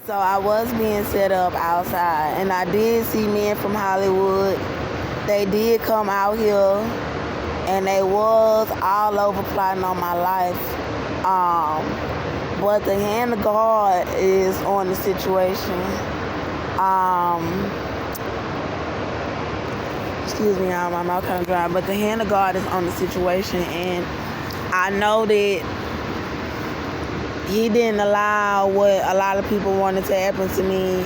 So I was being set up outside, and I did see men from Hollywood. They did come out here, and they was all over plotting on my life. But the hand of God is on the situation. Excuse me, y'all, my mouth kind of dry. But the hand of God is on the situation, and I know that He didn't allow what a lot of people wanted to happen to me,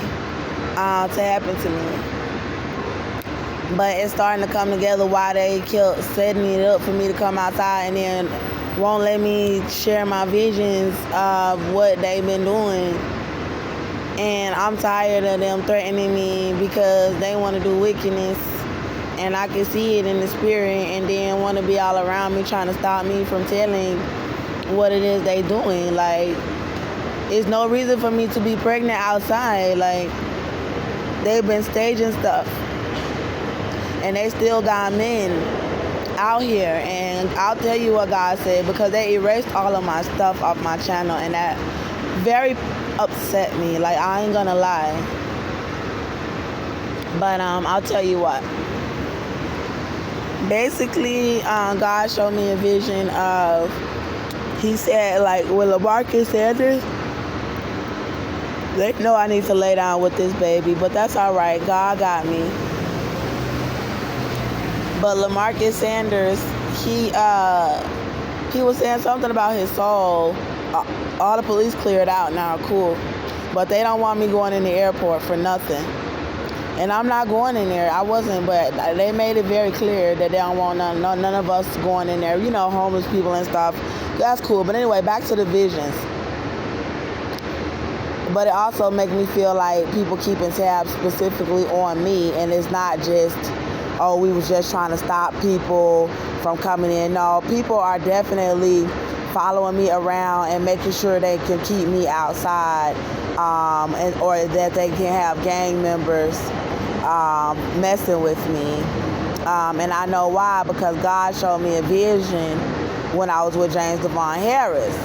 But it's starting to come together why they kept setting it up for me to come outside and then won't let me share my visions of what they've been doing. And I'm tired of them threatening me because they want to do wickedness. And I can see it in the spirit, and then want to be all around me trying to stop me from telling what it is they doing. Like, it's no reason for me to be pregnant outside. Like, they've been staging stuff, and they still got men out here. And I'll tell you what God said, because they erased all of my stuff off my channel, and that very upset me. Like, I ain't gonna lie. But I'll tell you what. Basically, God showed me a vision of, He said, like, with LaMarcus Sanders, they know I need to lay down with this baby, but that's all right. God got me. But LaMarcus Sanders, he was saying something about his soul. All the police cleared out now, cool. But they don't want me going in the airport for nothing. And I'm not going in there. I wasn't, but they made it very clear that they don't want none of us going in there. You know, homeless people and stuff. That's cool. But anyway, back to the visions. But it also makes me feel like people keeping tabs specifically on me, and it's not just, oh, we was just trying to stop people from coming in. No, people are definitely following me around and making sure they can keep me outside, or that they can have gang members messing with me. And I know why, because God showed me a vision when I was with James Devon Harris.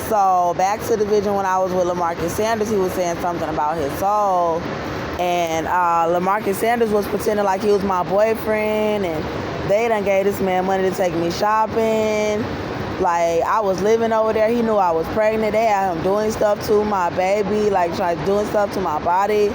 So back to the vision when I was with LaMarcus Sanders, he was saying something about his soul. And LaMarcus Sanders was pretending like he was my boyfriend, and they done gave this man money to take me shopping. Like, I was living over there. He knew I was pregnant. They had him doing stuff to my baby, like doing stuff to my body.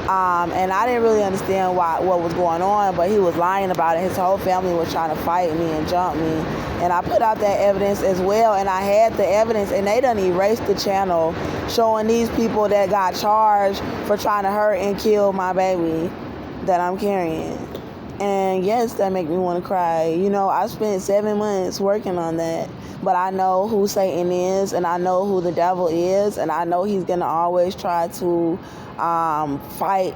And I didn't really understand what was going on, but he was lying about it. His whole family was trying to fight me and jump me. And I put out that evidence as well, and I had the evidence, and they done erased the channel showing these people that got charged for trying to hurt and kill my baby that I'm carrying. And yes, that make me want to cry. You know, I spent 7 months working on that, but I know who Satan is, and I know who the devil is, and I know he's going to always try to fight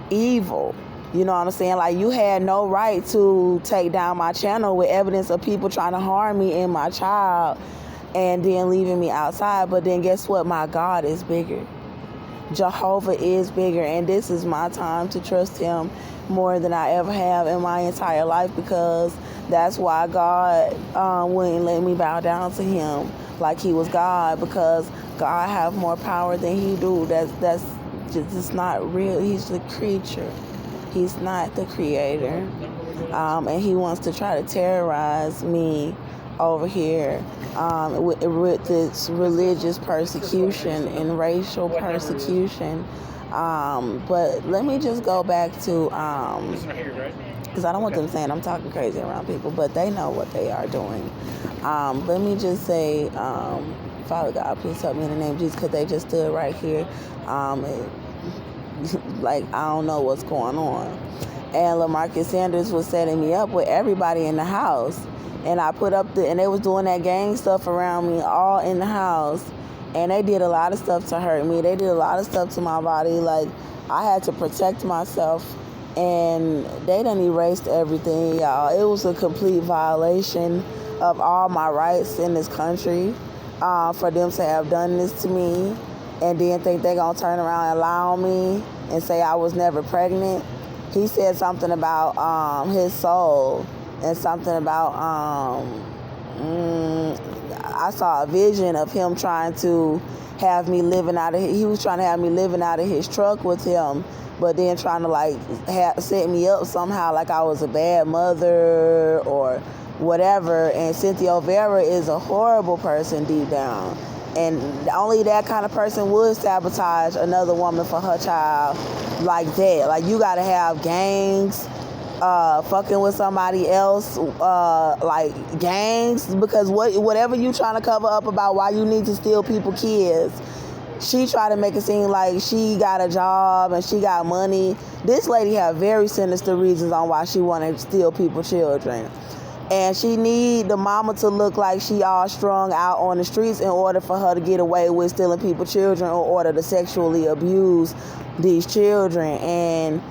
evil. You know what I'm saying? Like, you had no right to take down my channel with evidence of people trying to harm me and my child, and then leaving me outside. But then guess what? My God is bigger. Jehovah is bigger, and this is my time to trust him more than I ever have in my entire life, because that's why God wouldn't let me bow down to him like he was God, because God have more power than he do. That's just not real. He's the creature. He's not the creator. And he wants to try to terrorize me over here with this religious persecution and racial persecution. But let me just go back to, because I don't want them saying I'm talking crazy around people, but they know what they are doing. Let me just say, Father God, please help me in the name of Jesus, because they just stood right here. Like, I don't know what's going on. And LaMarcus Sanders was setting me up with everybody in the house. And I put up and they was doing that gang stuff around me all in the house. And they did a lot of stuff to hurt me. They did a lot of stuff to my body. Like, I had to protect myself. And they done erased everything, y'all. It was a complete violation of all my rights in this country for them to have done this to me, and then think they're going to turn around and lie on me and say I was never pregnant. He said something about his soul, and something about, I saw a vision of him trying to have me living out of his truck with him, but then trying to like set me up somehow like I was a bad mother or whatever. And Cynthia Vera is a horrible person deep down, and only that kind of person would sabotage another woman for her child like that. Like, you gotta have gangs, fucking with somebody else, like gangs, because whatever you trying to cover up about why you need to steal people's kids, she tried to make it seem like she got a job and she got money. This lady had very sinister reasons on why she wanted to steal people's children. And she need the mama to look like she all strung out on the streets in order for her to get away with stealing people's children, in order to sexually abuse these children. And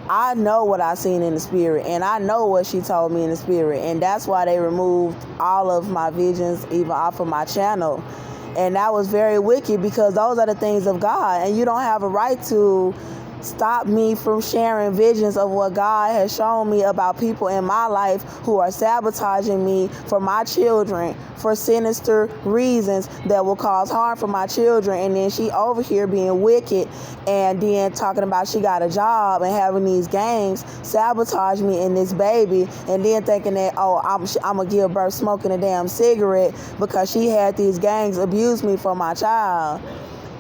I know what I seen in the spirit, and I know what she told me in the spirit, and that's why they removed all of my visions even off of my channel. And that was very wicked, because those are the things of God, and you don't have a right to stop me from sharing visions of what God has shown me about people in my life who are sabotaging me for my children for sinister reasons that will cause harm for my children. And then she over here being wicked and then talking about she got a job and having these gangs sabotage me and this baby, and then thinking that, oh, I'm gonna give birth smoking a damn cigarette because she had these gangs abuse me for my child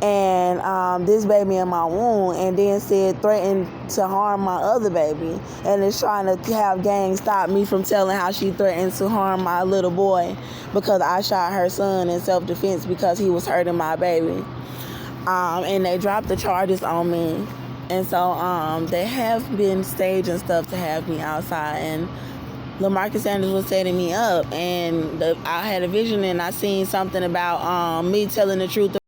and this baby in my womb, and then threatened to harm my other baby, and is trying to have gangs stop me from telling how she threatened to harm my little boy because I shot her son in self-defense because he was hurting my baby. And they dropped the charges on me, and so they have been staging stuff to have me outside, and LaMarcus Sanders was setting me up, and I had a vision, and I seen something about me telling the truth